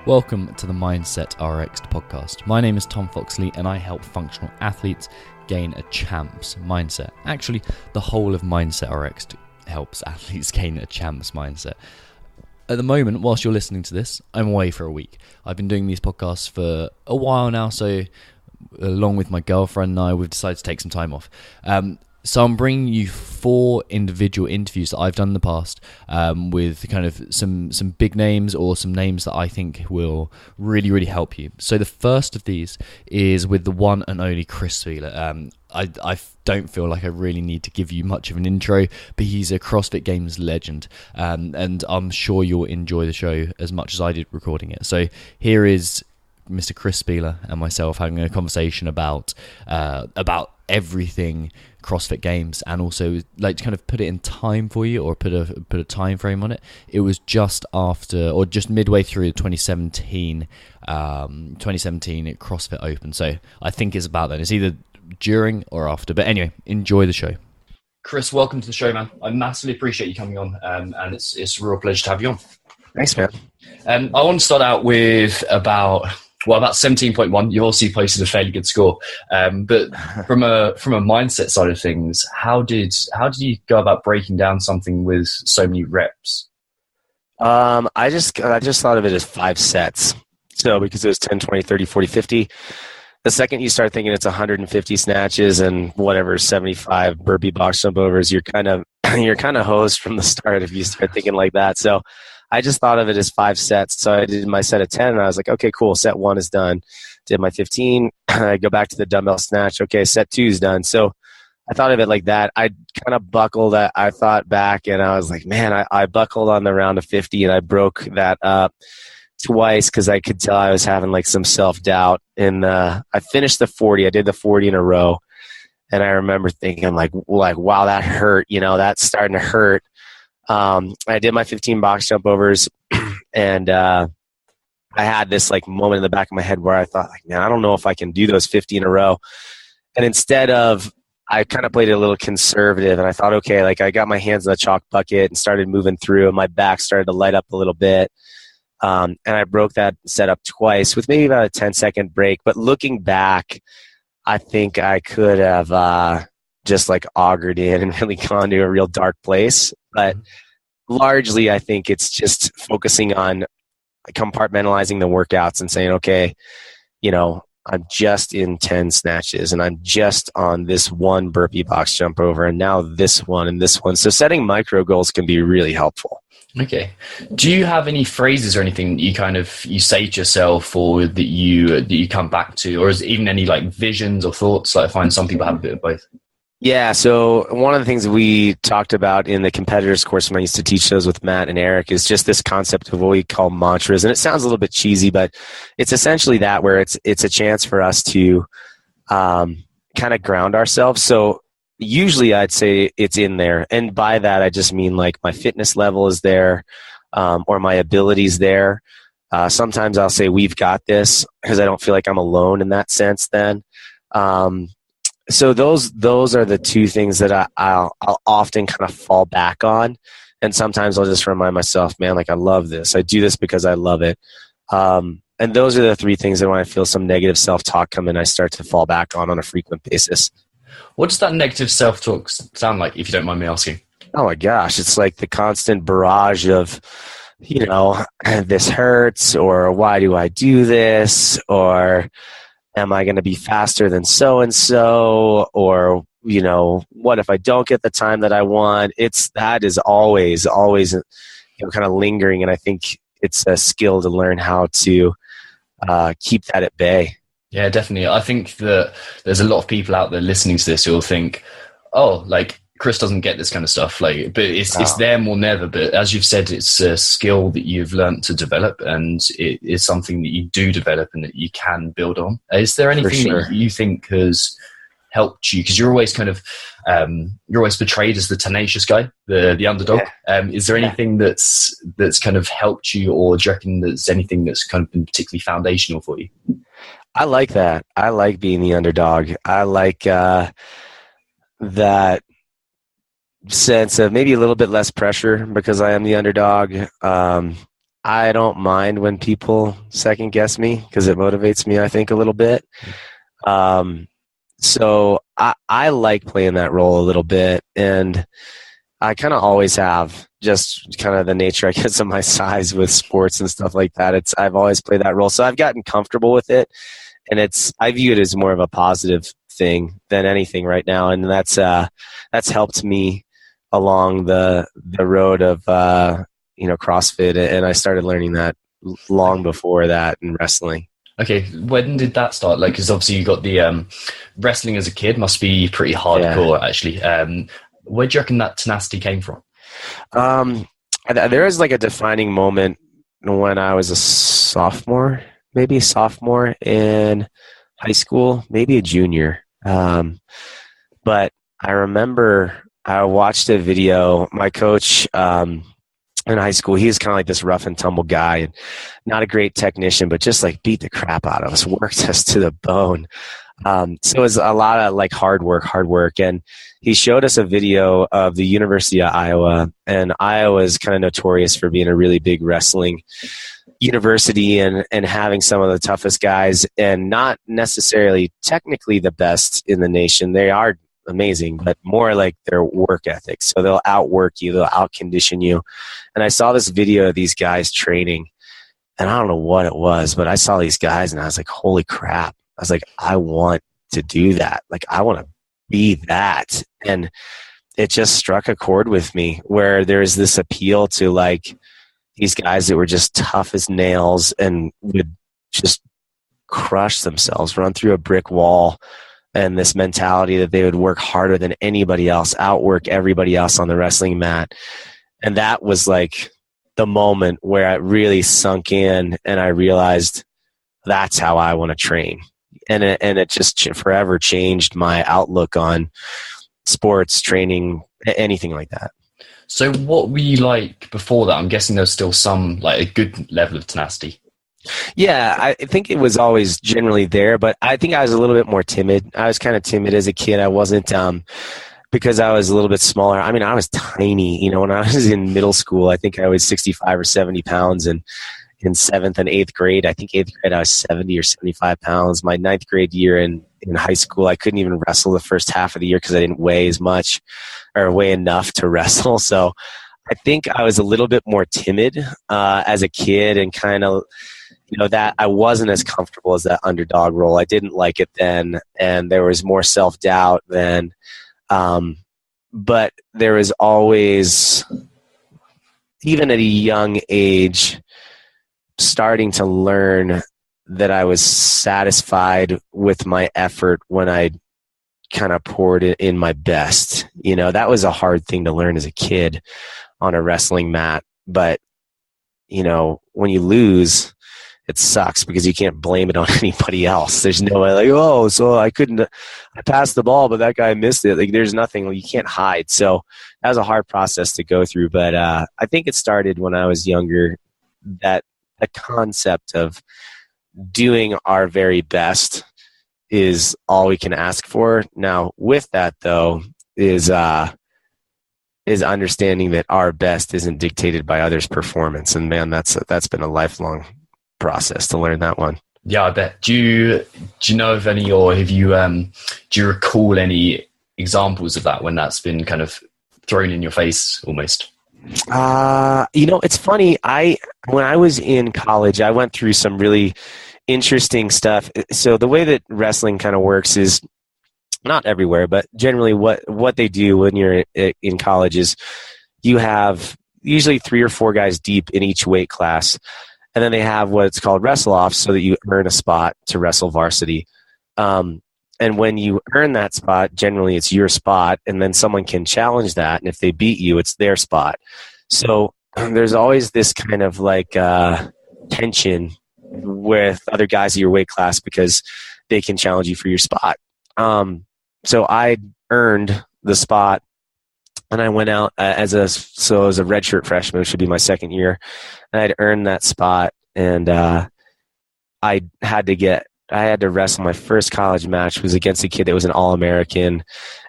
Welcome to the Mindset RX podcast. My name is Tom Foxley and I help functional athletes gain a champ's mindset. Actually, the whole of Mindset RX helps athletes gain a champ's mindset. At the moment, whilst you're listening to this, I'm away for a week. I've been doing these podcasts for a while now, so along with my girlfriend and I, we've decided to take some time off. So I'm bringing you 4 individual interviews that I've done in the past with kind of some big names or some names that I think will really help you. So the first of these is with the one and only Chris Spealler. I don't feel like I really need to give you much of an intro, but he's a CrossFit Games legend, and I'm sure you'll enjoy the show as much as I did recording it. So here is Mr. Chris Spealler and myself having a conversation about everything CrossFit Games, and also like to kind of put it in time for you, or put a time frame on it. It was just after or just midway through the 2017 CrossFit Open, so I think it's about then. It's either during or after, but anyway, enjoy the show. Chris, welcome to the show, man. I massively appreciate you coming on, and it's a real pleasure to have you on. Thanks, man. I want to start out with about 17.1. You also posted a fairly good score, but from a mindset side of things, how did you go about breaking down something with so many reps? I just thought of it as 5 sets. So because it was 10, 20, 30, 40, 50. The second you start thinking it's 150 snatches and whatever 75 burpee box jump overs, you're kind of hosed from the start if you start thinking like that. So I just thought of it as 5 sets. So I did my set of 10 and I was like, okay, cool. Set 1 is done. Did my 15. I go back to the dumbbell snatch. Okay, set 2 is done. So I thought of it like that. I kind of buckled. I thought back and I was like, man, I buckled on the round of 50 and I broke that up twice because I could tell I was having like some self-doubt. And I finished the 40. I did the 40 in a row. And I remember thinking like, wow, that hurt. You know, that's starting to hurt. I did my 15 box jump overs and I had this like moment in the back of my head where I thought like, man, I don't know if I can do those 50 in a row. And instead of, I kind of played it a little conservative and I thought, okay, like I got my hands in the chalk bucket and started moving through and my back started to light up a little bit. And I broke that setup twice with maybe about a 10-second break. But looking back, I think I could have just like augured in and really gone to a real dark place. But largely, I think it's just focusing on compartmentalizing the workouts and saying, okay, you know, I'm just in 10 snatches and I'm just on this one burpee box jump over and now this one and this one. So setting micro goals can be really helpful. Okay. Do you have any phrases or anything that you say to yourself or that you come back to, or is it even any like visions or thoughts? Like I find some people have a bit of both. Yeah, so one of the things we talked about in the competitors course when I used to teach those with Matt and Eric is just this concept of what we call mantras. And it sounds a little bit cheesy, but it's essentially that, where it's a chance for us to kind of ground ourselves. So usually I'd say it's in there. And by that, I just mean like my fitness level is there, or my ability's there. Sometimes I'll say we've got this because I don't feel like I'm alone in that sense then. So those are the 2 things that I'll often kind of fall back on. And sometimes I'll just remind myself, man, like I love this. I do this because I love it. And those are the 3 things that when I feel some negative self-talk come in, I start to fall back on a frequent basis. What does that negative self-talk sound like, if you don't mind me asking? Oh my gosh, it's like the constant barrage of, you know, this hurts, or why do I do this, or am I going to be faster than so-and-so? Or, you know, what if I don't get the time that I want? That is always, you know, kind of lingering. And I think it's a skill to learn how to keep that at bay. Yeah, definitely. I think that there's a lot of people out there listening to this who will think, oh, like Chris doesn't get this kind of stuff. Like, but it's there more than ever. But as you've said, it's a skill that you've learned to develop, and it is something that you do develop and that you can build on. Is there anything that you think has helped you? Because you're always kind of you're always portrayed as the tenacious guy, the underdog. Yeah. Is there anything that's kind of helped you, or do you reckon there's anything that's kind of been particularly foundational for you? I like that. I like being the underdog. I like that sense of maybe a little bit less pressure because I am the underdog. I don't mind when people second guess me because it motivates me, I think, a little bit. So I like playing that role a little bit, and I kind of always have, just kind of the nature, I guess, of my size with sports and stuff like that. I've always played that role. So I've gotten comfortable with it, and I view it as more of a positive thing than anything right now. And that's helped me along the road of, CrossFit. And I started learning that long before that in wrestling. Okay, when did that start? Like, because obviously you got the wrestling as a kid must be pretty hardcore, actually. Where do you reckon that tenacity came from? There is like a defining moment when I was a sophomore in high school, maybe a junior. But I remember I watched a video. My coach in high school, he was kind of like this rough and tumble guy, and not a great technician, but just like beat the crap out of us, worked us to the bone. So it was a lot of like hard work. And he showed us a video of the University of Iowa, and Iowa is kind of notorious for being a really big wrestling university and having some of the toughest guys, and not necessarily technically the best in the nation. They are amazing, but more like their work ethic. So they'll outwork you, they'll outcondition you. And I saw this video of these guys training, and I don't know what it was, but I saw these guys and I was like, holy crap. I was like, I want to do that. Like, I want to be that. And it just struck a chord with me, where there's this appeal to like these guys that were just tough as nails and would just crush themselves, run through a brick wall, and this mentality that they would work harder than anybody else, outwork everybody else on the wrestling mat. And that was like the moment where it really sunk in, and I realized that's how I want to train. And it just forever changed my outlook on sports, training, anything like that. So what were you like before that? I'm guessing there's still some, like, a good level of tenacity. Yeah, I think it was always generally there, but I think I was a little bit more timid. I was kind of timid as a kid. I wasn't, because I was a little bit smaller. I mean, I was tiny. When I was in middle school, I think I was 65 or 70 pounds, and in 7th and 8th grade, I think 8th grade I was 70 or 75 pounds. My 9th grade year in high school, I couldn't even wrestle the first half of the year because I didn't weigh as much or weigh enough to wrestle. So I think I was a little bit more timid as a kid, and kind of, that I wasn't as comfortable as that underdog role. I didn't like it then, and there was more self-doubt then. But there was always, even at a young age, starting to learn that I was satisfied with my effort when I kind of poured it in my best. That was a hard thing to learn as a kid on a wrestling mat. But, when you lose, it sucks because you can't blame it on anybody else. There's no way like, oh, so I passed the ball, but that guy missed it. Like, there's nothing, you can't hide. So that was a hard process to go through. But I think it started when I was younger, that the concept of doing our very best is all we can ask for. Now, with that, though, is understanding that our best isn't dictated by others' performance. And man, that's been a lifelong process to learn that one. Yeah, I bet. Do you know of any, or have you do you recall any examples of that when that's been kind of thrown in your face almost? It's funny. When I was in college, I went through some really interesting stuff. So the way that wrestling kind of works is, not everywhere, but generally what they do when you're in college is you have usually 3 or 4 guys deep in each weight class. And then they have what's called wrestle-offs, so that you earn a spot to wrestle varsity. And when you earn that spot, generally it's your spot, and then someone can challenge that. And if they beat you, it's their spot. So there's always this kind of like tension with other guys in your weight class because they can challenge you for your spot. So I earned the spot, and I went out as a redshirt freshman, which should be my second year. And I'd earned that spot, and I had to wrestle. My first college match was against a kid that was an All-American,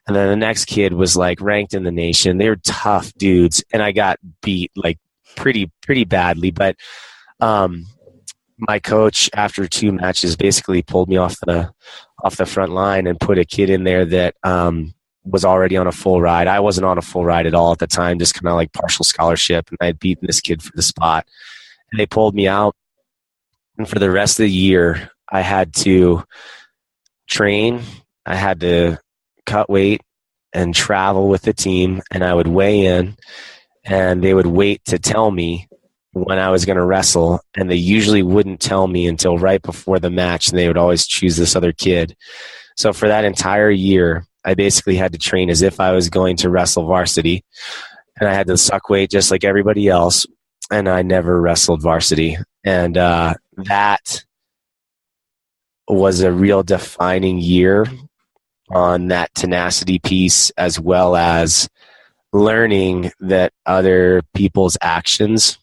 and then the next kid was like ranked in the nation. They were tough dudes, and I got beat like pretty badly. But Um, my coach, after 2 matches, basically pulled me off the front line and put a kid in there that was already on a full ride. I wasn't on a full ride at all at the time, just kind of like partial scholarship, and I had beaten this kid for the spot. And they pulled me out, and for the rest of the year, I had to train, I had to cut weight and travel with the team, and I would weigh in, and they would wait to tell me when I was going to wrestle, and they usually wouldn't tell me until right before the match, and they would always choose this other kid. So for that entire year, I basically had to train as if I was going to wrestle varsity, and I had to suck weight just like everybody else, and I never wrestled varsity. And that was a real defining year on that tenacity piece, as well as learning that other people's actions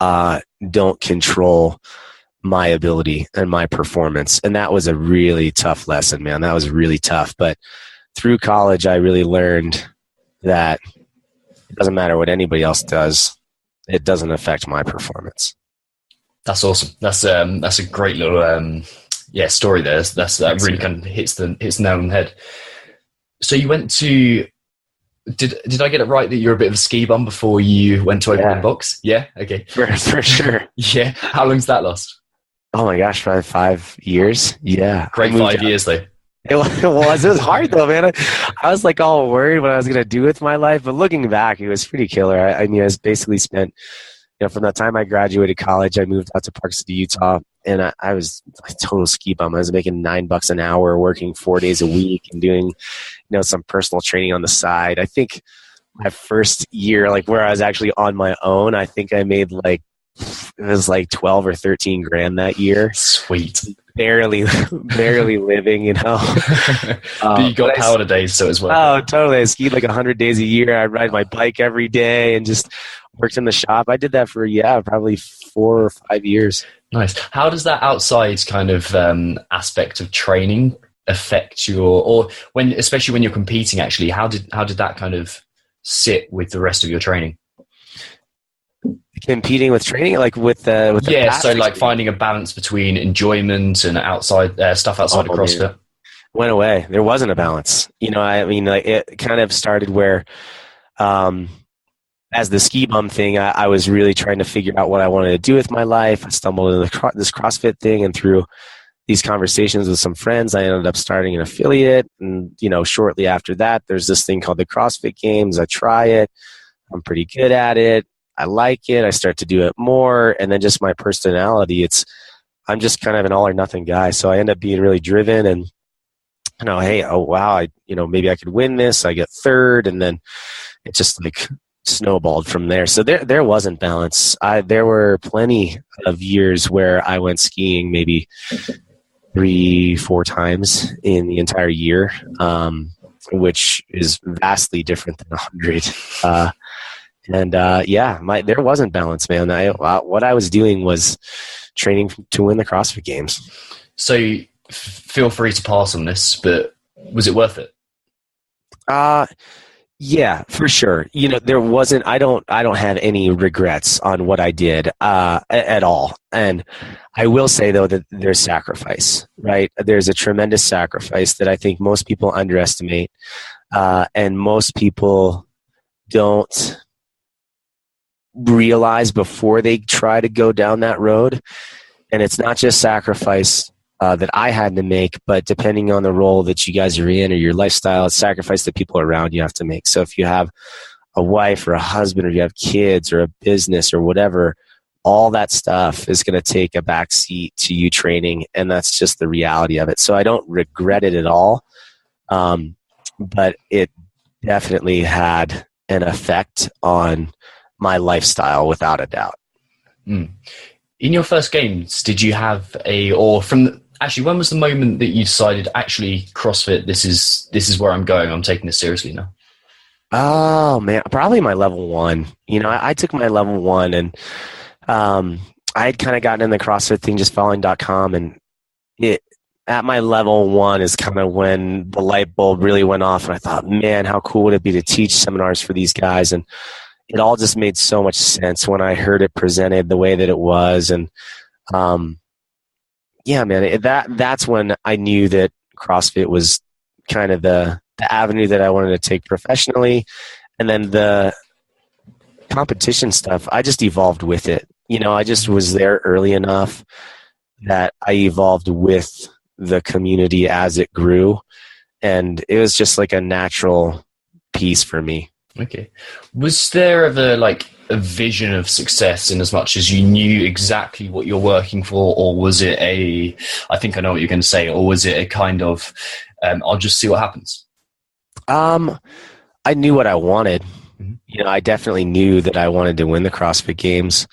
don't control my ability and my performance. And that was a really tough lesson, man. That was really tough. But through college, I really learned that it doesn't matter what anybody else does. It doesn't affect my performance. That's awesome. That's a great little story there. That really kind of hits the nail on the head. So you went to, did I get it right that you're a bit of a ski bum before you went to open the box? Yeah. Okay. For sure. Yeah. How long's that last? Oh my gosh, probably 5 years. Yeah. Great 5 years though. It was hard though, man. I was like all worried what I was going to do with my life, but looking back, it was pretty killer. I mean, I was basically spent, from the time I graduated college, I moved out to Park City, Utah, and I was a total ski bum. I was making $9 an hour, working 4 days a week, and doing, some personal training on the side. I think my first year, like where I was actually on my own, I think I made it was like 12 or 13 grand that year. Sweet. Barely living, But you got powder days, so as well. Oh, totally. I skied like 100 days a year. I'd ride my bike every day and just worked in the shop. I did that for, probably 4 or 5 years. Nice. How does that outside kind of aspect of training affect especially when you're competing, actually, how did that kind of sit with the rest of your training? Competing with training, like with the so like finding a balance between enjoyment and outside stuff outside of CrossFit. Man. Went away. There wasn't a balance. It kind of started where, as the ski bum thing, I was really trying to figure out what I wanted to do with my life. I stumbled into this CrossFit thing, and through these conversations with some friends, I ended up starting an affiliate. And shortly after that, there's this thing called the CrossFit Games. I try it. I'm pretty good at it. I like it. I start to do it more. And then just my personality, I'm just kind of an all or nothing guy. So I end up being really driven and, hey, oh, wow, maybe I could win this. I get third. And then it just snowballed from there. So there wasn't balance. There were plenty of years where I went skiing maybe 3-4 times in the entire year, which is vastly different than 100. There wasn't balance, man. What I was doing was training to win the CrossFit Games. So feel free to pass on this, but was it worth it? Yeah, for sure. There wasn't, I don't have any regrets on what I did, at all. And I will say though that there's sacrifice, right? There's a tremendous sacrifice that I think most people underestimate. And most people don't realize before they try to go down that road. And it's not just sacrifice that I had to make, but depending on the role that you guys are in or your lifestyle, it's sacrifice that people around you have to make. So if you have a wife or a husband, or you have kids or a business or whatever, all that stuff is going to take a back seat to you training. And that's just the reality of it. So I don't regret it at all. But it definitely had an effect on my lifestyle without a doubt. In your first games, did you have when was the moment that you decided, actually, CrossFit, this is where I'm going, I'm taking this seriously now? Oh man, probably my level 1. I took my level 1, and I had kind of gotten in the CrossFit thing just following.com, and it at my level 1 is kind of when the light bulb really went off, and I thought, man, how cool would it be to teach seminars for these guys? And it all just made so much sense when I heard it presented the way that it was. And yeah, man, that's when I knew that CrossFit was kind of the avenue that I wanted to take professionally. And then the competition stuff, I just evolved with it. I just was there early enough that I evolved with the community as it grew. And it was just like a natural piece for me. Okay. Was there ever like a vision of success in as much as you knew exactly what you're working for? Or was it I think I know what you're going to say, or was it a kind of, I'll just see what happens? I knew what I wanted. I definitely knew that I wanted to win the CrossFit Games,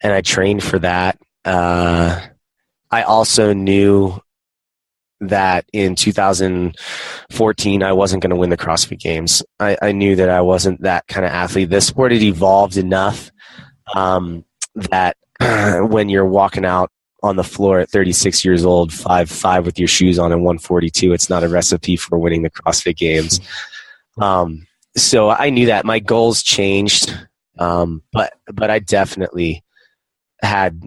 and I trained for that. I also knew that in 2014, I wasn't going to win the CrossFit Games. I knew that I wasn't that kind of athlete. The sport had evolved enough that when you're walking out on the floor at 36 years old, 5'5" with your shoes on and 142, it's not a recipe for winning the CrossFit Games. So I knew that my goals changed, but I definitely had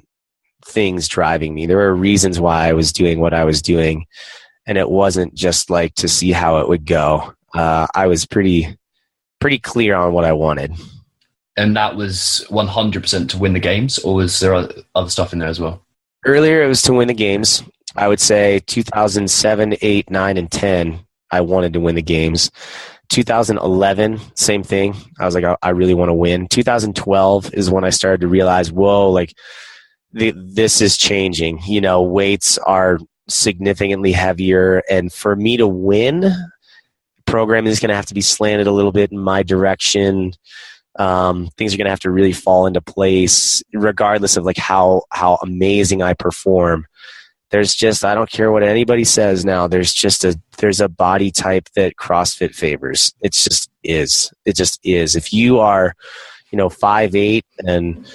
things driving me. There were reasons why I was doing what I was doing, and it wasn't just like to see how it would go. I was pretty clear on what I wanted. And that was 100% to win the games, or was there other stuff in there as well? Earlier, it was to win the games. I would say 2007, 8, 9, and 10, I wanted to win the games. 2011, same thing. I was like, I really want to win. 2012 is when I started to realize, whoa, like this is changing. Weights are significantly heavier. And for me to win, programming is going to have to be slanted a little bit in my direction. Things are going to have to really fall into place regardless of like how amazing I perform. There's just, I don't care what anybody says now, there's a body type that CrossFit favors. It just is. If you are, 5'8" and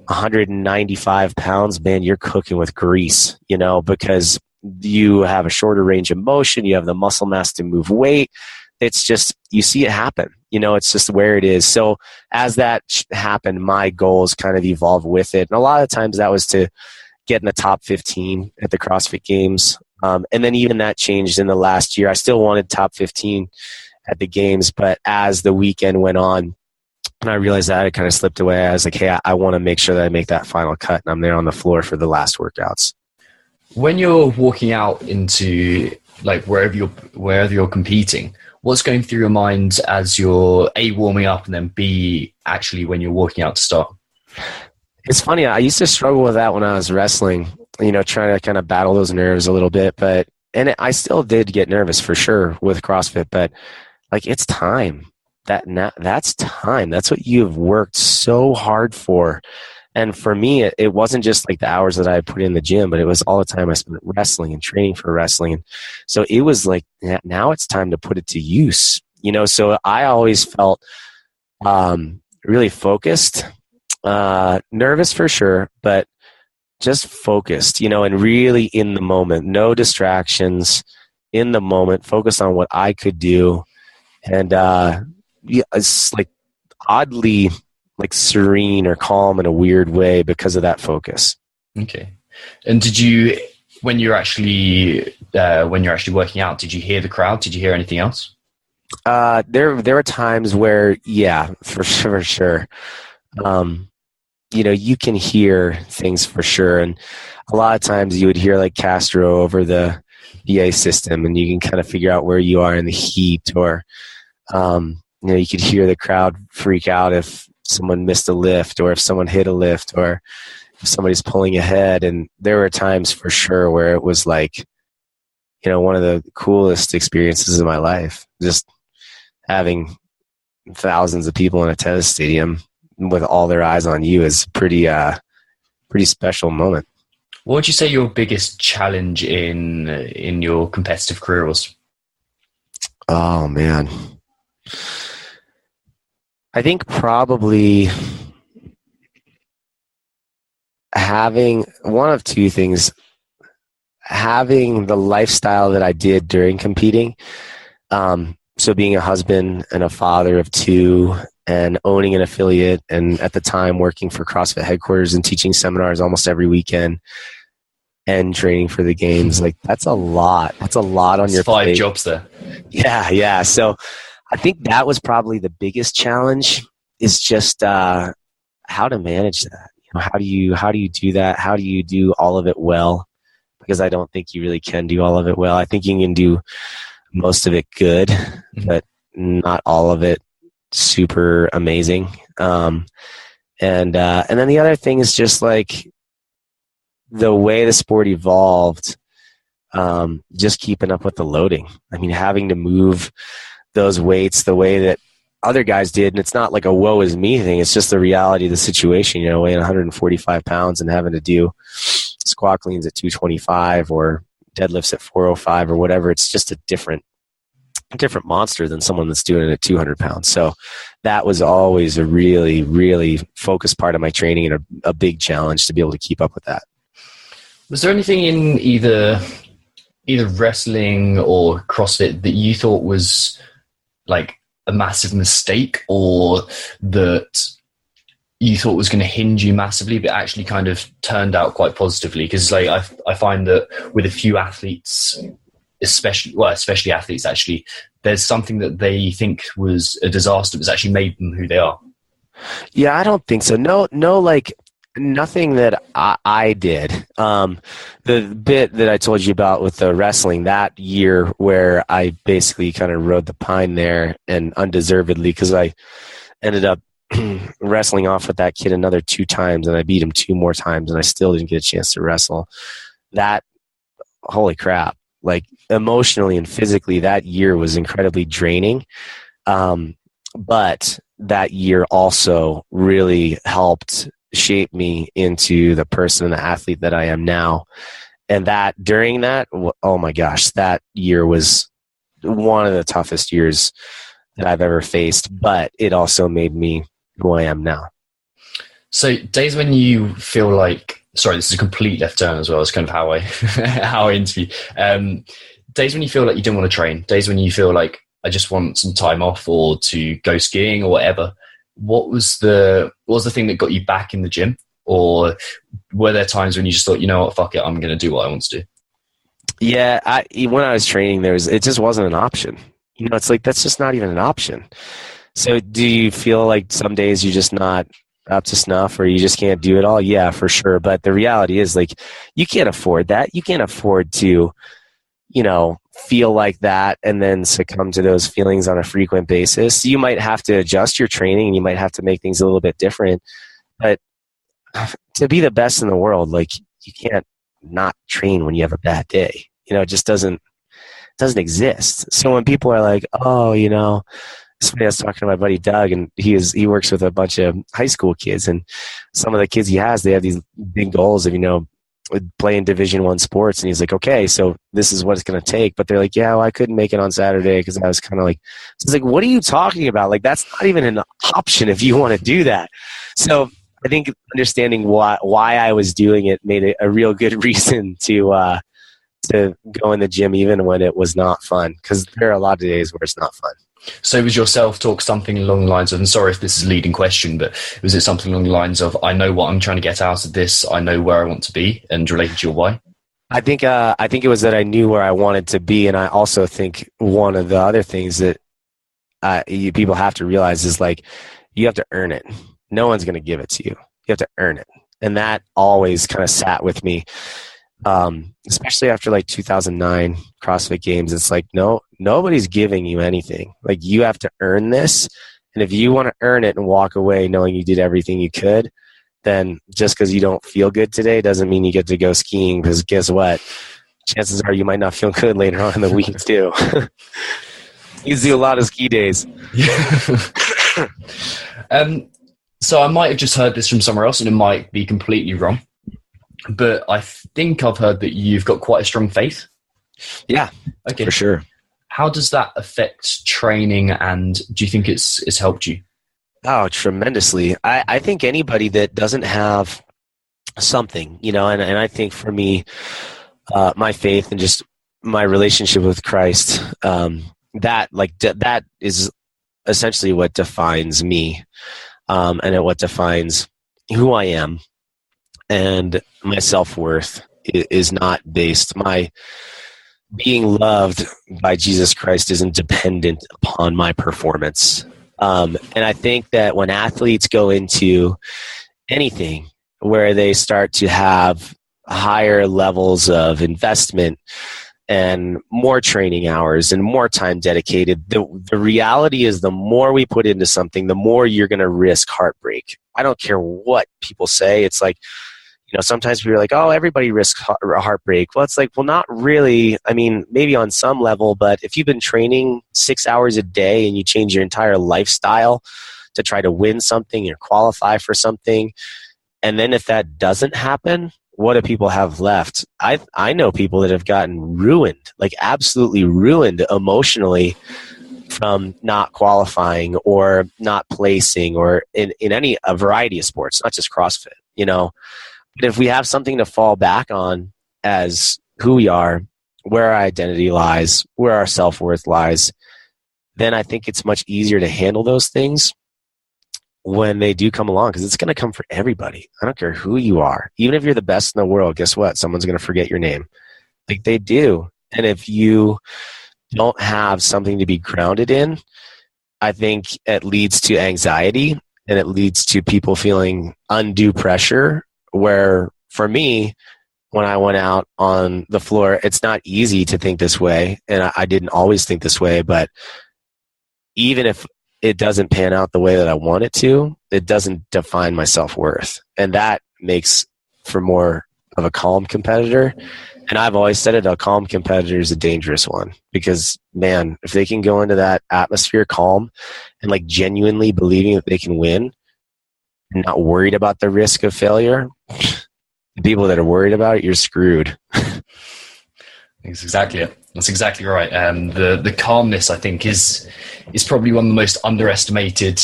195 pounds, man, you're cooking with grease, because you have a shorter range of motion, you have the muscle mass to move weight. It's just, you see it happen, it's just where it is. So as that happened, my goals kind of evolved with it. And a lot of times that was to get in the top 15 at the CrossFit Games. And then even that changed in the last year. I still wanted top 15 at the games, but as the weekend went on and I realized that, it kind of slipped away. I was like, hey, I want to make sure that I make that final cut, and I'm there on the floor for the last workouts. When you're walking out into like wherever you're competing, what's going through your mind as you're A, warming up, and then B, actually when you're walking out to start? It's funny. I used to struggle with that when I was wrestling, trying to kind of battle those nerves a little bit. I still did get nervous for sure with CrossFit, but like it's time. That's time. That's what you've worked so hard for. And for me, it wasn't just like the hours that I put in the gym, but it was all the time I spent wrestling and training for wrestling. And so it was like, now it's time to put it to use, so I always felt really focused. Nervous for sure, but just focused, and really in the moment, no distractions, in the moment, focused on what I could do. And, it's like oddly like serene or calm in a weird way because of that focus. Okay. And did you, when you're actually working out, did you hear the crowd? Did you hear anything else? There were times where, yeah, for sure. You can hear things for sure. And a lot of times you would hear like Castro over the PA system, and you can kind of figure out where you are in the heat, or, you could hear the crowd freak out if someone missed a lift, or if someone hit a lift, or if somebody's pulling ahead. And there were times for sure where it was like, one of the coolest experiences of my life, just having thousands of people in a tennis stadium with all their eyes on you is pretty special moment. What would you say your biggest challenge in your competitive career was? Oh man, I think probably having one of two things: having the lifestyle that I did during competing. So being a husband and a father of two, and owning an affiliate, and at the time working for CrossFit headquarters and teaching seminars almost every weekend and training for the games. Like that's a lot. That's a lot on your 5 plate. jobs there. Yeah. So I think that was probably the biggest challenge, is just how to manage that. How do you do that? How do you do all of it well? Because I don't think you really can do all of it well. I think you can do most of it good, but not all of it super amazing. And then the other thing is just like the way the sport evolved, just keeping up with the loading. I mean, having to move those weights the way that other guys did, and it's not like a woe is me thing. It's just the reality of the situation, weighing 145 pounds and having to do squat cleans at 225 or deadlifts at 405 or whatever. It's just a different monster than someone that's doing it at 200 pounds. So that was always a really, really focused part of my training, and a big challenge to be able to keep up with that. Was there anything in either wrestling or CrossFit that you thought was like a massive mistake, or that you thought was going to hinge you massively, but actually kind of turned out quite positively? Because like I find that with a few athletes, especially athletes, actually, there's something that they think was a disaster that's actually made them who they are. Yeah, I don't think so. No, like nothing that I did. The bit that I told you about with the wrestling that year, where I basically kind of rode the pine there, and undeservedly, because I ended up wrestling off with that kid another 2 times, and I beat him 2 more times, and I still didn't get a chance to wrestle. That, holy crap, like emotionally and physically, that year was incredibly draining. But that year also really helped shape me into the person and the athlete that I am now. And that during that, oh my gosh, that year was one of the toughest years that I've ever faced, but it also made me who I am now. So days when you feel like, sorry, this is a complete left turn as well. It's kind of how I interview. Days when you feel like you don't want to train, days when you feel like I just want some time off or to go skiing or whatever. What was the thing that got you back in the gym? Or were there times when you just thought, you know what, fuck it, I'm going to do what I want to do? Yeah, when I was training, it just wasn't an option. It's like, that's just not even an option. So do you feel like some days you're just not up to snuff, or you just can't do it all? Yeah, for sure. But the reality is, like, you can't afford that. You can't afford to, feel like that and then succumb to those feelings on a frequent basis. You might have to adjust your training, and you might have to make things a little bit different. But to be the best in the world, like, you can't not train when you have a bad day. It just doesn't exist. So when people are like, oh, somebody, I was talking to my buddy Doug, and he works with a bunch of high school kids, and some of the kids he has, they have these big goals of, playing Division I sports, and he's like, okay, so this is what it's going to take. But they're like, yeah, well, I couldn't make it on Saturday because I was kind of like, so it's like, what are you talking about? Like, that's not even an option if you want to do that. So I think understanding why I was doing it made it a real good reason to go in the gym even when it was not fun, because there are a lot of days where it's not fun. So was your self-talk something along the lines of, and sorry if this is a leading question, but was it something along the lines of, I know what I'm trying to get out of this, I know where I want to be, and related to your why? I think it was that I knew where I wanted to be, and I also think one of the other things that people have to realize is, like, you have to earn it. No one's going to give it to you. You have to earn it. And that always kind of sat with me. Especially after like 2009 CrossFit Games, it's like, no, nobody's giving you anything. Like, you have to earn this. And if you want to earn it and walk away knowing you did everything you could, then just because you don't feel good today doesn't mean you get to go skiing, because guess what? Chances are you might not feel good later on in the week too. You do a lot of ski days. So I might have just heard this from somewhere else, and it might be completely wrong, but I think I've heard that you've got quite a strong faith. Yeah, okay, for sure. How does that affect training, and do you think it's helped you? Oh, tremendously. I think anybody that doesn't have something, and I think for me, my faith and just my relationship with Christ, that is essentially what defines me, and what defines who I am. And my self-worth is not based, my being loved by Jesus Christ isn't dependent upon my performance. And I think that when athletes go into anything where they start to have higher levels of investment and more training hours and more time dedicated, the reality is the more we put into something, the more you're going to risk heartbreak. I don't care what people say. It's like, sometimes people are like, oh, everybody risks heartbreak. Well, it's like, well, not really. I mean, maybe on some level, but if you've been training 6 hours a day and you change your entire lifestyle to try to win something or qualify for something, and then if that doesn't happen, what do people have left? I know people that have gotten ruined, like absolutely ruined emotionally from not qualifying or not placing, or in a variety of sports, not just CrossFit, But if we have something to fall back on as who we are, where our identity lies, where our self-worth lies, then I think it's much easier to handle those things when they do come along, because it's going to come for everybody. I don't care who you are. Even if you're the best in the world, guess what? Someone's going to forget your name. Like they do. And if you don't have something to be grounded in, I think it leads to anxiety, and it leads to people feeling undue pressure, where for me, when I went out on the floor, it's not easy to think this way. And I didn't always think this way, but even if it doesn't pan out the way that I want it to, it doesn't define my self-worth. And that makes for more of a calm competitor. And I've always said it, a calm competitor is a dangerous one, because man, if they can go into that atmosphere calm and like genuinely believing that they can win and not worried about the risk of failure, the people that are worried about it, you're screwed. That's exactly it. That's exactly right. The calmness, I think, is probably one of the most underestimated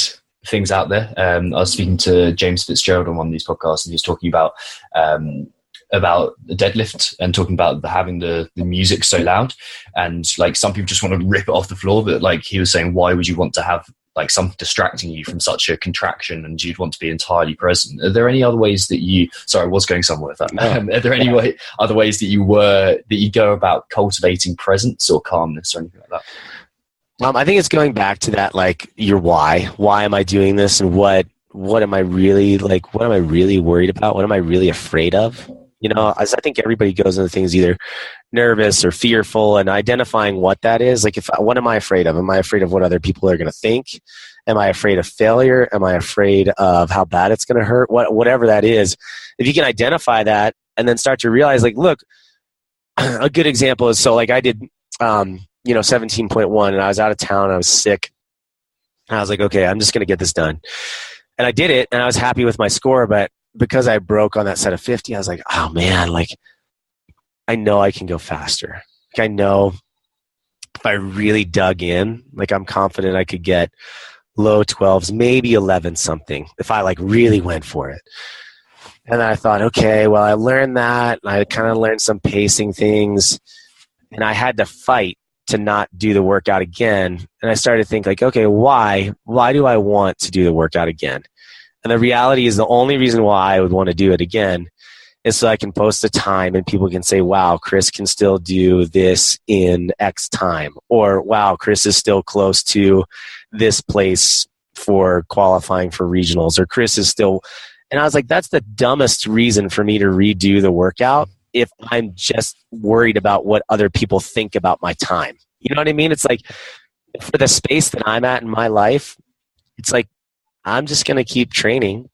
things out there. I was speaking to James Fitzgerald on one of these podcasts, and he was talking about the deadlift and talking about having the music so loud, and like some people just want to rip it off the floor, but like he was saying, why would you want to have like something distracting you from such a contraction, and you'd want to be entirely present? Are there any other ways that you, sorry, I was going somewhere with that. Are there any other ways that you go about cultivating presence or calmness or anything like that? I think it's going back to that, like your why. Why am I doing this, and what am I really like? What am I really worried about? What am I really afraid of? As I think everybody goes into things either nervous or fearful, and identifying what that is. Like, what am I afraid of? Am I afraid of what other people are going to think? Am I afraid of failure? Am I afraid of how bad it's going to hurt? Whatever that is, if you can identify that and then start to realize, like, look, a good example is, so like I did, 17.1, and I was out of town. I was sick. And I was like, okay, I'm just going to get this done. And I did it, and I was happy with my score, but because I broke on that set of 50, I was like, oh man, like I know I can go faster. Like I know if I really dug in, like I'm confident I could get low 12s, maybe 11 something if I like really went for it. And then I thought, okay, well, I learned that. And I kind of learned some pacing things, and I had to fight to not do the workout again. And I started to think like, okay, why do I want to do the workout again? And the reality is the only reason why I would want to do it again is so I can post a time and people can say, wow, Chris can still do this in X time. Or, wow, Chris is still close to this place for qualifying for regionals. Or Chris is still... And I was like, that's the dumbest reason for me to redo the workout if I'm just worried about what other people think about my time. You know what I mean? It's like, for the space that I'm at in my life, it's like, I'm just going to keep training.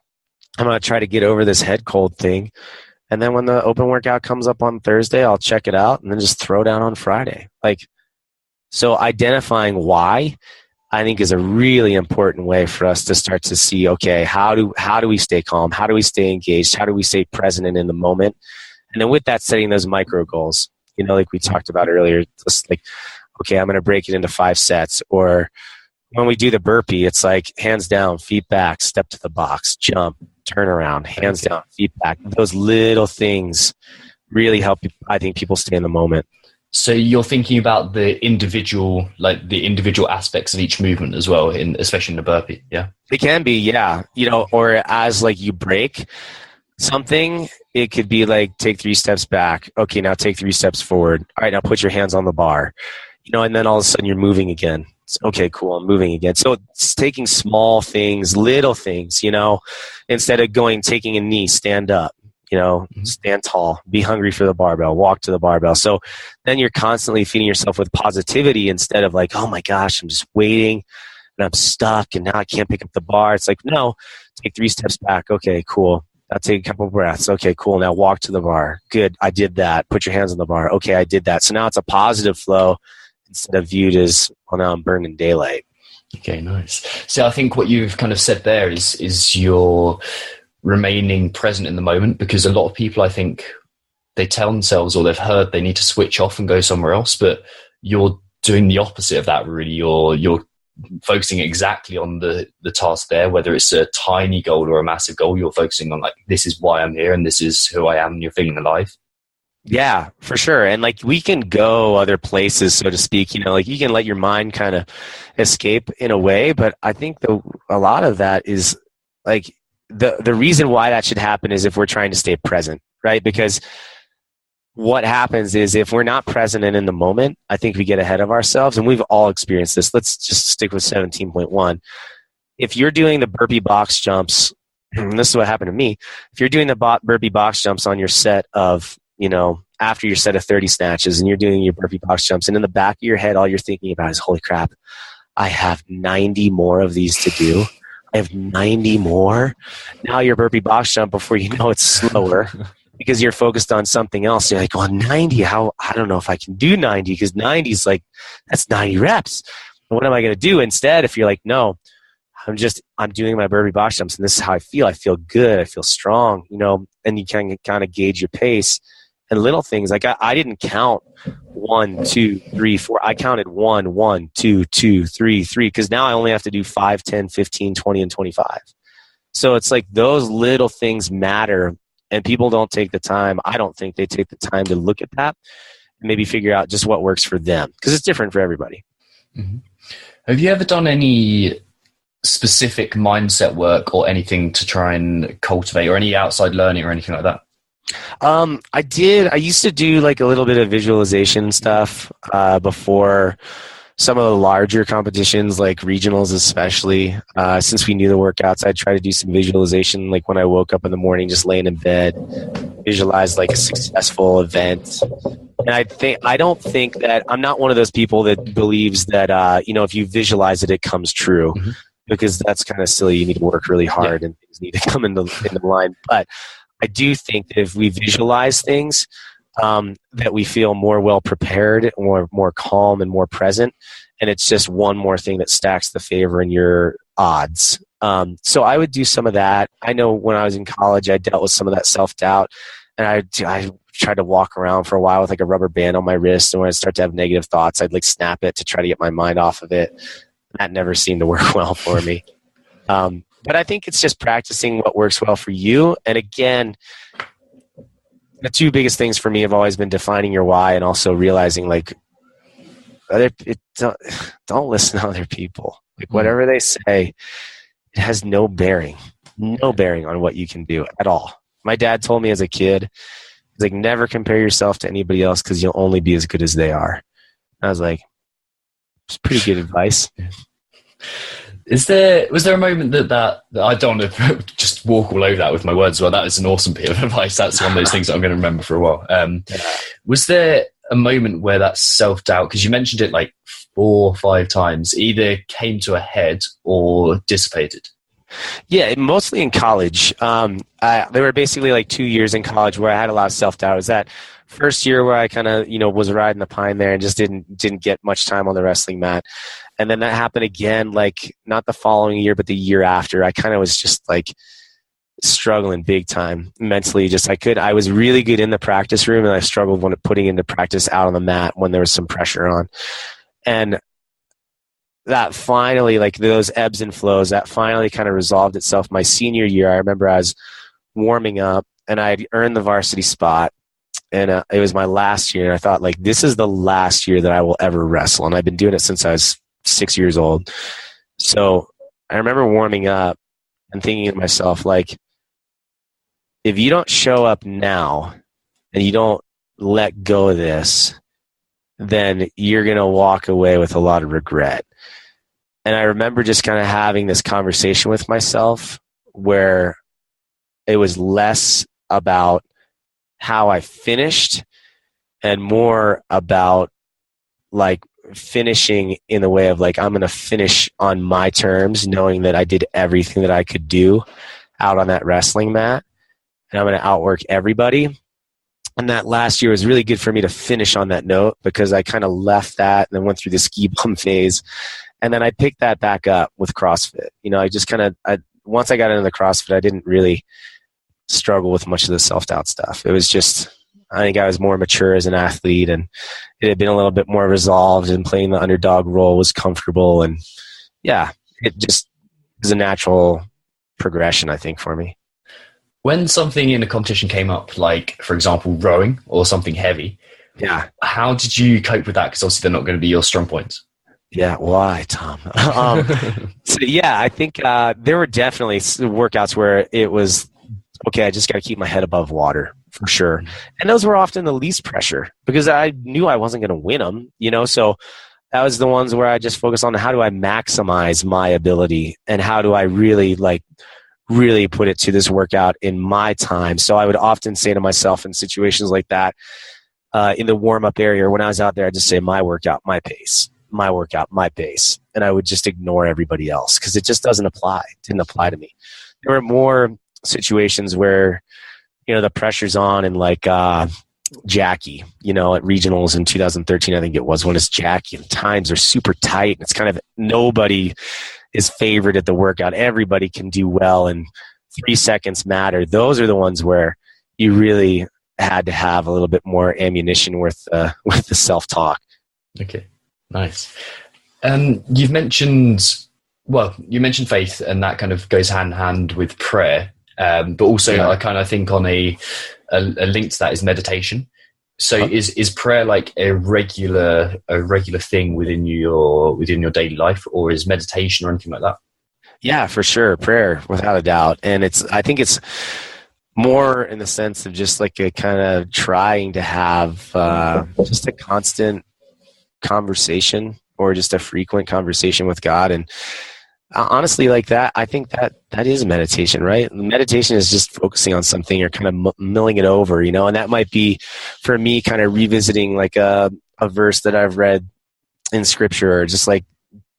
I'm going to try to get over this head cold thing. And then when the open workout comes up on Thursday, I'll check it out and then just throw down on Friday. Like, so identifying why, I think, is a really important way for us to start to see, okay, how do we stay calm? How do we stay engaged? How do we stay present and in the moment? And then with that, setting those micro goals, like we talked about earlier, just like, okay, I'm going to break it into 5 sets. Or when we do the burpee, it's like hands down, feet back, step to the box, jump, turn around, hands down, feet back. Those little things really help, I think, people stay in the moment. So you're thinking about the individual aspects of each movement as well, especially in the burpee. Yeah. It can be, yeah. Or as like you break something, it could be like take 3 steps back. Okay, now take 3 steps forward. All right, now put your hands on the bar. And then all of a sudden you're moving again. It's, okay, cool, I'm moving again. So it's taking small things, little things, instead of taking a knee, stand up. Stand tall, be hungry for the barbell, walk to the barbell. So then you're constantly feeding yourself with positivity instead of like, oh my gosh, I'm just waiting and I'm stuck and now I can't pick up the bar. It's like, no, take 3 steps back. Okay, cool. Now take a couple of breaths. Okay, cool. Now walk to the bar. Good. I did that. Put your hands on the bar. Okay, I did that. So now it's a positive flow instead of viewed as, well, now I'm burning daylight. Okay, nice. So I think what you've kind of said there is your remaining present in the moment, because a lot of people, I think, they tell themselves or they've heard they need to switch off and go somewhere else, but you're doing the opposite of that, really. You're focusing exactly on the task there, whether it's a tiny goal or a massive goal. You're focusing on like, this is why I'm here and this is who I am, and you're feeling alive. Yeah, for sure. And like we can go other places, so to speak, like you can let your mind kind of escape in a way, but I think a lot of that is like the reason why that should happen is if we're trying to stay present, right? Because what happens is if we're not present and in the moment, I think we get ahead of ourselves, and we've all experienced this. Let's just stick with 17.1. If you're doing the burpee box jumps, and this is what happened to me, if you're doing the burpee box jumps on your set of, after your set of 30 snatches and you're doing your burpee box jumps, and in the back of your head, all you're thinking about is, holy crap, I have 90 more of these to do. I have 90 more. Now your burpee box jump, before you know it's slower because you're focused on something else. You're like, well, 90, I don't know if I can do 90, because 90 is like, that's 90 reps. What am I going to do instead? If you're like, no, I'm doing my burpee box jumps and this is how I feel. I feel good. I feel strong, and you can kind of gauge your pace. And little things, like I didn't count 1, 2, 3, 4. I counted 1, 1, 2, 2, 3, 3, because now I only have to do 5, 10, 15, 20, and 25. So it's like those little things matter, and people don't take the time. I don't think they take the time to look at that and maybe figure out just what works for them, because it's different for everybody. Mm-hmm. Have you ever done any specific mindset work or anything to try and cultivate, or any outside learning or anything like that? I did. I used to do like a little bit of visualization stuff before some of the larger competitions, like regionals especially. Since we knew the workouts, I'd try to do some visualization, like when I woke up in the morning, just laying in bed, visualize like a successful event. And I don't think that, I'm not one of those people that believes that, if you visualize it, it comes true. Mm-hmm. Because that's kind of silly. You need to work really hard, and things need to come into line. But I do think that if we visualize things, that we feel more well prepared, more calm, and more present. And it's just one more thing that stacks the favor in your odds. So I would do some of that. I know when I was in college, I dealt with some of that self-doubt, and I tried to walk around for a while with like a rubber band on my wrist. And when I start to have negative thoughts, I'd like snap it to try to get my mind off of it. That never seemed to work well for me. But I think it's just practicing what works well for you. And again, the two biggest things for me have always been defining your why, and also realizing like don't listen to other people. Like whatever they say, it has no bearing on what you can do at all. My dad told me as a kid, he's like, never compare yourself to anybody else, because you'll only be as good as they are. And I was like, it's pretty good advice. Was there a moment that I don't want to just walk all over that with my words as well? That is an awesome bit of advice. That's one of those things that I'm going to remember for a while. Was there a moment where that self-doubt, because you mentioned it like 4 or 5 times, either came to a head or dissipated? Yeah, mostly in college. There were basically like 2 years in college where I had a lot of self-doubt. It was that first year where I kind of, was riding the pine there and just didn't get much time on the wrestling mat. And then that happened again, like not the following year, but the year after. I kind of was just like struggling big time mentally. I was really good in the practice room, and I struggled when putting into practice out on the mat when there was some pressure on. And that finally, like those ebbs and flows, that finally kind of resolved itself my senior year. I remember I was warming up and I'd earned the varsity spot, and it was my last year. And I thought, like, this is the last year that I will ever wrestle. And I've been doing it since I was 6 years old. So I remember warming up and thinking to myself, like, if you don't show up now and you don't let go of this, then you're going to walk away with a lot of regret. And I remember just kind of having this conversation with myself where it was less about how I finished and more about like finishing in the way of like, I'm going to finish on my terms, knowing that I did everything that I could do out on that wrestling mat, and I'm going to outwork everybody. And that last year was really good for me to finish on that note, because I kind of left that and then went through the ski bum phase. And then I picked that back up with CrossFit. You know, I just kind of, once I got into the CrossFit, I didn't really struggle with much of the self-doubt stuff. It was just, I think I was more mature as an athlete, and it had been a little bit more resolved, and playing the underdog role was comfortable. And yeah, it just was a natural progression, I think, for me. When something in a competition came up, like, for example, rowing or something heavy, yeah, how did you cope with that? Because obviously they're not going to be your strong points. Yeah, why, Tom? So yeah, I think there were definitely workouts where it was, okay, I just got to keep my head above water, for sure. And those were often the least pressure, because I knew I wasn't going to win them, you know? So that was the ones where I just focused on how do I maximize my ability, and how do I really put it to this workout in my time. So I would often say to myself in situations like that, in the warm-up area, when I was out there, I'd just say, my workout, my pace. My workout, my pace. And I would just ignore everybody else, because it just doesn't apply. It didn't apply to me. There were more situations where, you know, the pressure's on, and like Jackie, you know, at regionals in 2013, I think it was, when it's Jackie and times are super tight, and it's kind of, nobody is favored at the workout. Everybody can do well, and 3 seconds matter. Those are the ones where you really had to have a little bit more ammunition with the self-talk. Okay. Nice. You mentioned faith, and that kind of goes hand in hand with prayer. But also, yeah, I kind of think on a link to that is meditation. So is prayer like a regular thing within your daily life, or is meditation or anything like that? Yeah, for sure. Prayer, without a doubt. And I think it's more in the sense of just like a kind of trying to have just a constant conversation, or just a frequent conversation with God. And honestly, like that, I think that is meditation, right? Meditation is just focusing on something, or kind of milling it over, you know. And that might be, for me, kind of revisiting like a verse that I've read in scripture, or just like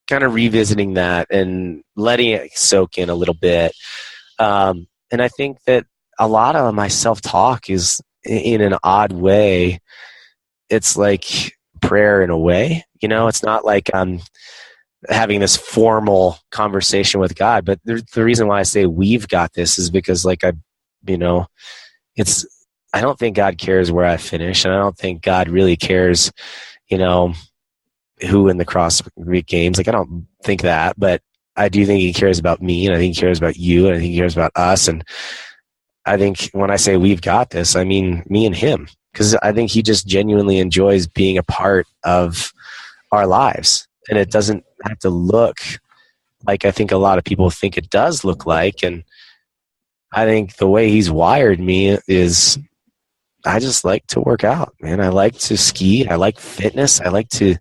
kind of revisiting that and letting it soak in a little bit. And I think that a lot of my self-talk is, in an odd way, it's like prayer in a way, you know. It's not like I'm having this formal conversation with God, but the reason why I say we've got this is because, like, I don't think God cares where I finish, and I don't think God really cares, you know, who in the CrossFit Games. Like, I don't think that, but I do think He cares about me, and I think He cares about you, and I think He cares about us. And I think when I say we've got this, I mean me and Him. Because I think He just genuinely enjoys being a part of our lives. And it doesn't have to look like I think a lot of people think it does look like. And I think the way He's wired me is, I just like to work out, man. I like to ski. I like fitness. I like to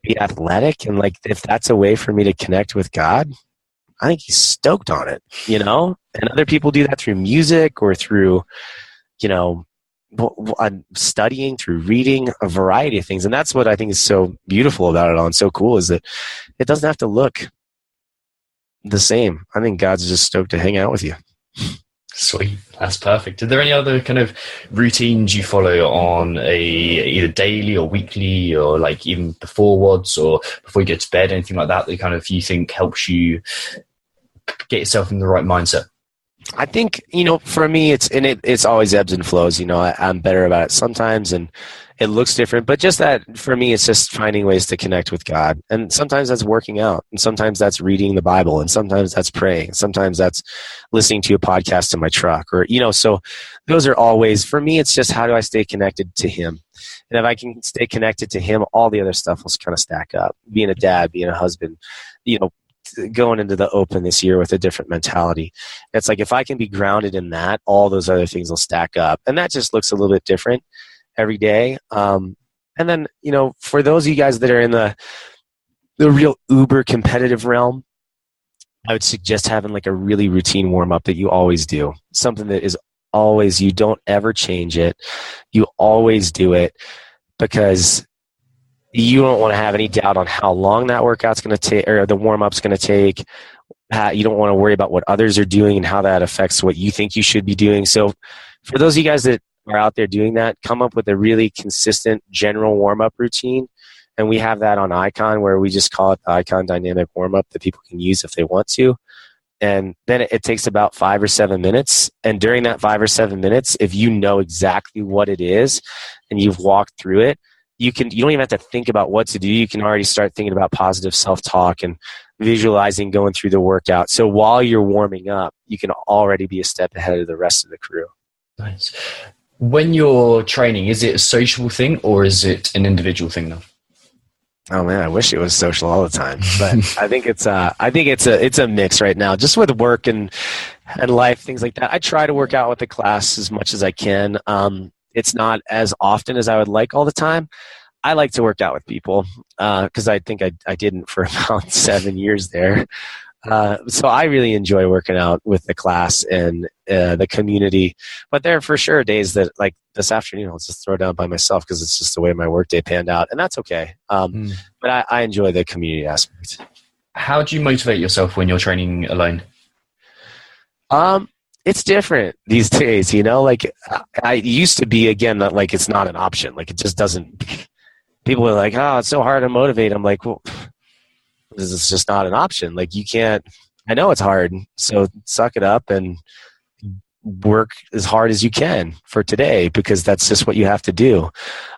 be athletic. And like, if that's a way for me to connect with God, I think He's stoked on it, you know? And other people do that through music, or through, you know, I'm studying, through reading, a variety of things. And that's what I think is so beautiful about it all, and so cool, is that it doesn't have to look the same. I think God's just stoked to hang out with you. Sweet. That's perfect. Are there any other kind of routines you follow on either daily or weekly, or like even before WODs or before you go to bed, anything like that kind of you think helps you get yourself in the right mindset? I think, you know, for me, it's always ebbs and flows. You know, I'm better about it sometimes, and it looks different, but just that for me, it's just finding ways to connect with God. And sometimes that's working out, and sometimes that's reading the Bible, and sometimes that's praying. Sometimes that's listening to a podcast in my truck, or, so those are all ways. For me, it's just how do I stay connected to Him? And if I can stay connected to Him, all the other stuff will kind of stack up. Being a dad, being a husband, going into the Open this year with a different mentality. It's like if I can be grounded in that, all those other things will stack up. And that just looks a little bit different every day. And then, for those of you guys that are in the real uber competitive realm, I would suggest having like a really routine warm-up that you always do. Something that is always, you don't ever change it. You always do it, because you don't want to have any doubt on how long that workout's going to take, or the warm-up's going to take. You don't want to worry about what others are doing and how that affects what you think you should be doing. So for those of you guys that are out there doing that, come up with a really consistent general warm-up routine. And we have that on Icon, where we just call it the Icon Dynamic Warm-Up that people can use if they want to. And then it takes about 5 or 7 minutes. And during that 5 or 7 minutes, if you know exactly what it is and you've walked through it, you don't even have to think about what to do. You can already start thinking about positive self-talk and visualizing going through the workout. So while you're warming up, you can already be a step ahead of the rest of the crew. Nice. When you're training, is it a social thing or is it an individual thing though? Oh man, I wish it was social all the time, but I think it's a mix right now, just with work and life, things like that. I try to work out with the class as much as I can. It's not as often as I would like all the time. I like to work out with people because I think I didn't for about 7 years there. So I really enjoy working out with the class and the community. But there are for sure days that, like this afternoon, I'll just throw down by myself because it's just the way my workday panned out, and that's okay. But I enjoy the community aspect. How do you motivate yourself when you're training alone? It's different these days, like I used to be, again, that like it's not an option. Like it just doesn't, people are like, oh, it's so hard to motivate. I'm like, well, this is just not an option. Like you can't, I know it's hard. So suck it up and work as hard as you can for today, because that's just what you have to do.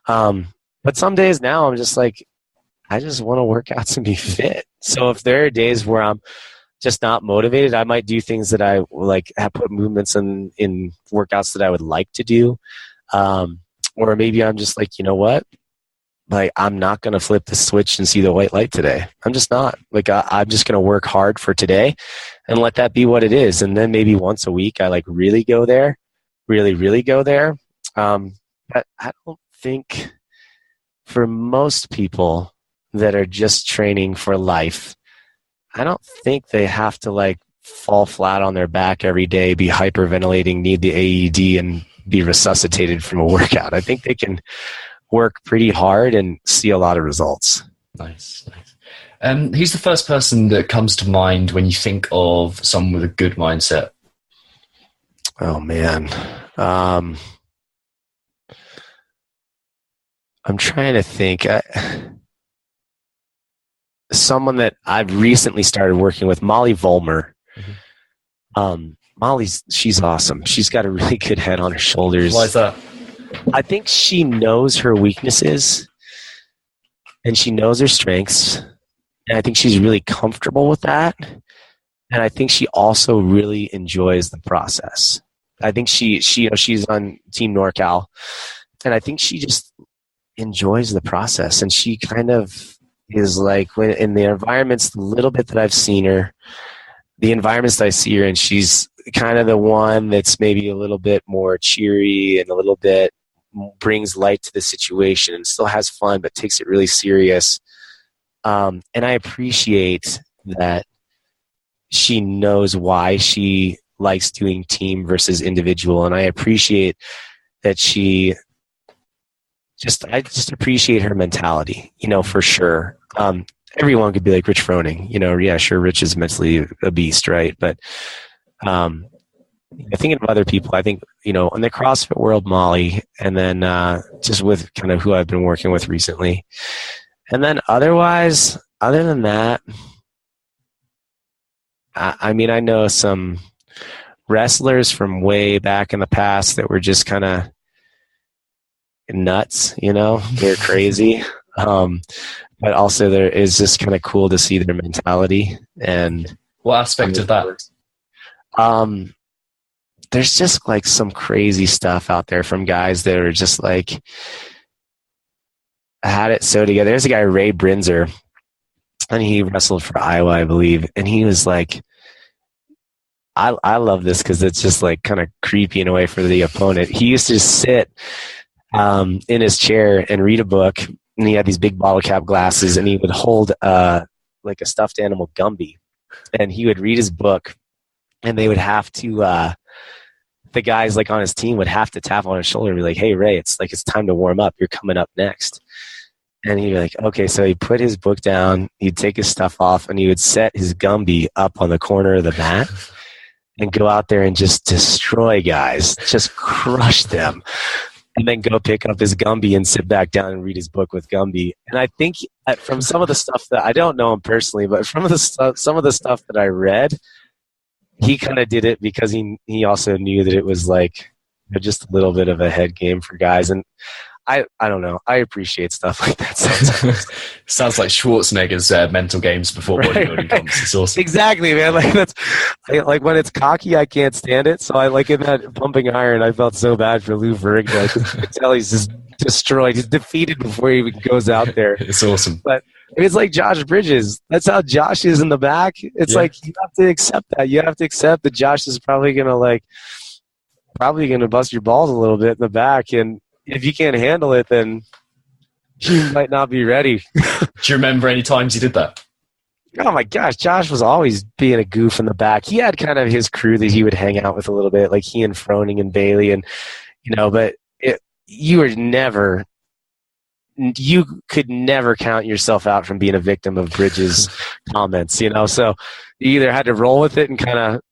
But some days now I'm just like, I just want to work out and be fit. So if there are days where I'm just not motivated, I might do things that I like, have put movements in workouts that I would like to do. Or maybe I'm just like, you know what? Like, I'm not going to flip the switch and see the white light today. I'm just not. Like, I'm just going to work hard for today and let that be what it is. And then maybe once a week, I like really go there, really go there. But I don't think for most people that are just training for life, I don't think they have to like fall flat on their back every day, be hyperventilating, need the AED, and be resuscitated from a workout. I think they can work pretty hard and see a lot of results. Nice. Who's the first person that comes to mind when you think of someone with a good mindset? Oh man. I'm trying to think. Someone that I've recently started working with, Molly Vollmer. Mm-hmm. She's awesome. She's got a really good head on her shoulders. Why is that? I think she knows her weaknesses and she knows her strengths. And I think she's really comfortable with that. And I think she also really enjoys the process. I think she's on Team NorCal, and I think she just enjoys the process. And she kind of is like, when in the environments, the little bit that I've seen her, the environments that I see her in, she's kind of the one that's maybe a little bit more cheery and a little bit brings light to the situation and still has fun, but takes it really serious. And I appreciate that she knows why she likes doing team versus individual. And I appreciate that I just appreciate her mentality, for sure. Everyone could be like Rich Froning, yeah, sure. Rich is mentally a beast, right? But, thinking of other people, I think, in the CrossFit world, Molly, and then, just with kind of who I've been working with recently. And then otherwise, other than that, I know some wrestlers from way back in the past that were just kind of nuts, they're crazy. But also there is just kind of cool to see their mentality. And what aspect of that? There's just like some crazy stuff out there from guys that are just like had it so together. There's a guy, Ray Brinzer, and he wrestled for Iowa, I believe. And he was like, I love this because it's just like kind of creepy in a way for the opponent. He used to just sit in his chair and read a book, and he had these big bottle cap glasses, and he would hold like a stuffed animal Gumby, and he would read his book, and they would have to the guys like on his team would have to tap on his shoulder and be like, "Hey Ray, it's time to warm up. You're coming up next." And he'd be like, "Okay." So he put his book down, he'd take his stuff off, and he would set his Gumby up on the corner of the mat and go out there and just destroy guys, just crush them, and then go pick up his Gumby and sit back down and read his book with Gumby. And I think from some of the stuff that I don't know him personally, but from some of the stuff that I read, he kind of did it because he also knew that it was like just a little bit of a head game for guys. And I don't know. I appreciate stuff like that sometimes. Sounds like Schwarzenegger's mental games before bodybuilding comes. It's awesome. Exactly, man. Like when it's cocky, I can't stand it. So I like in that pumping iron, I felt so bad for Lou Ferrigno. I could tell he's just destroyed. He's defeated before he even goes out there. It's awesome. But it's like Josh Bridges. That's how Josh is in the back. It's like you have to accept that. You have to accept that Josh is probably gonna bust your balls a little bit in the back, and if you can't handle it, then you might not be ready. Do you remember any times you did that? Oh my gosh, Josh was always being a goof in the back. He had kind of his crew that he would hang out with a little bit, like he and Froning and Bailey, and but you could never count yourself out from being a victim of Bridges' comments. So you either had to roll with it and kind of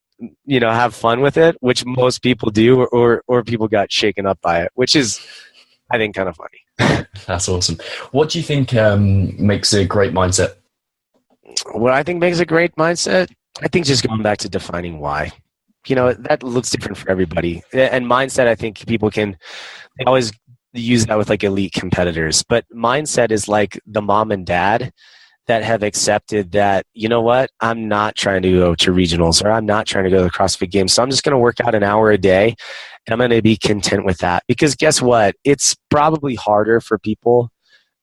have fun with it, which most people do, or people got shaken up by it, which is, I think, kind of funny. That's awesome. What do you think makes a great mindset? What I think makes a great mindset, I think just going back to defining why. That looks different for everybody. And mindset, I think people they always use that with like elite competitors. But mindset is like the mom and dad that have accepted that, I'm not trying to go to regionals, or I'm not trying to go to the CrossFit Games. So I'm just going to work out an hour a day, and I'm going to be content with that. Because guess what? It's probably harder for people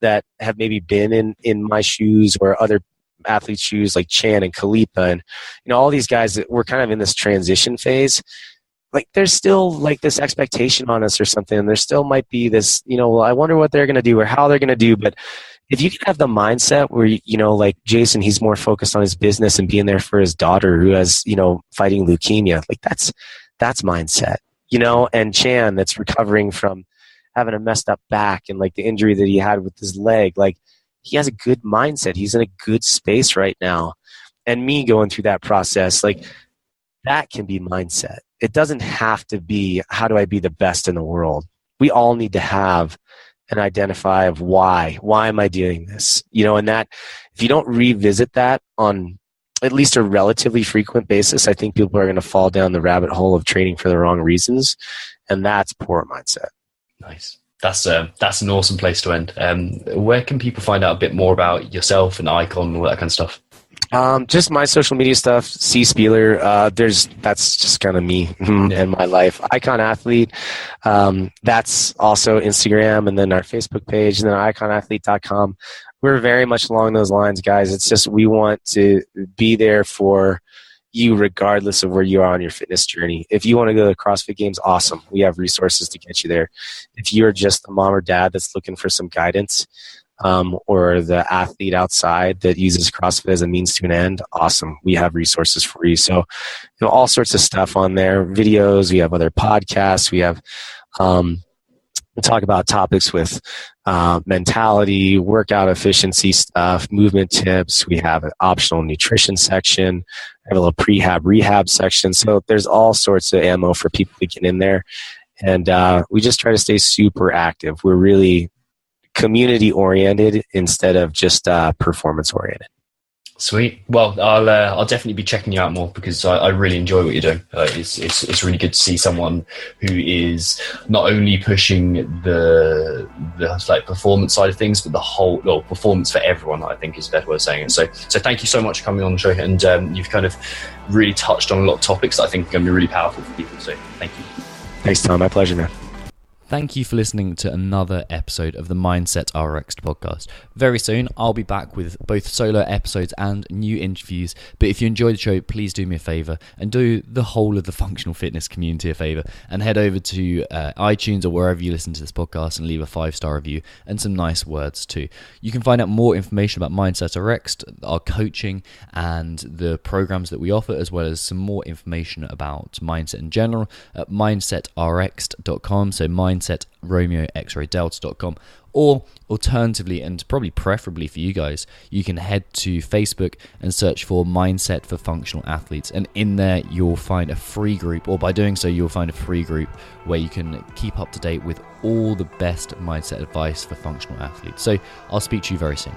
that have maybe been in my shoes or other athletes' shoes, like Chan and Kalipa, and all these guys that were kind of in this transition phase. Like there's still like this expectation on us or something, and there still might be this, well, I wonder what they're going to do or how they're going to do. But if you can have the mindset where, like Jason, he's more focused on his business and being there for his daughter who has, fighting leukemia, like that's mindset, and Chan that's recovering from having a messed up back and like the injury that he had with his leg, like he has a good mindset. He's in a good space right now. And me going through that process, like that can be mindset. It doesn't have to be, how do I be the best in the world? We all need to have and identify of why am I doing this? And that if you don't revisit that on at least a relatively frequent basis, I think people are going to fall down the rabbit hole of training for the wrong reasons. And that's poor mindset. Nice. That's an awesome place to end. Where can people find out a bit more about yourself and Icon and all that kind of stuff? Just my social media stuff, Spealler. That's just kind of me and my life. Icon Athlete. That's also Instagram, and then our Facebook page, and then iconathlete.com. We're very much along those lines, guys. It's just we want to be there for you regardless of where you are on your fitness journey. If you want to go to the CrossFit Games, awesome. We have resources to get you there. If you're just the mom or dad that's looking for some guidance, or the athlete outside that uses CrossFit as a means to an end, awesome. We have resources for you. So, all sorts of stuff on there, videos. We have other podcasts. We have, we talk about topics with mentality, workout efficiency stuff, movement tips. We have an optional nutrition section. We have a little prehab rehab section. So there's all sorts of ammo for people to get in there. And we just try to stay super active. We're really community oriented instead of just performance oriented. Sweet. Well, I'll definitely be checking you out more because I really enjoy what you're doing. It's really good to see someone who is not only pushing the like performance side of things, but the whole performance for everyone. I think is a better way of saying it. So thank you so much for coming on the show, and you've kind of really touched on a lot of topics that I think are going to be really powerful for people. So thank you. Thanks, Tom. My pleasure, man. Thank you for listening to another episode of the Mindset RX podcast. Very soon, I'll be back with both solo episodes and new interviews. But if you enjoyed the show, please do me a favor and do the whole of the functional fitness community a favor and head over to iTunes or wherever you listen to this podcast and leave a 5-star review and some nice words too. You can find out more information about Mindset RX, our coaching and the programs that we offer, as well as some more information about mindset in general at mindsetrx.com. So mindset Romeo X-ray Delta.com, or alternatively, and probably preferably for you guys, you can head to Facebook and search for Mindset for Functional Athletes, and in there you'll find a free group, or by doing so you'll find a free group where you can keep up to date with all the best mindset advice for functional athletes. So I'll speak to you very soon.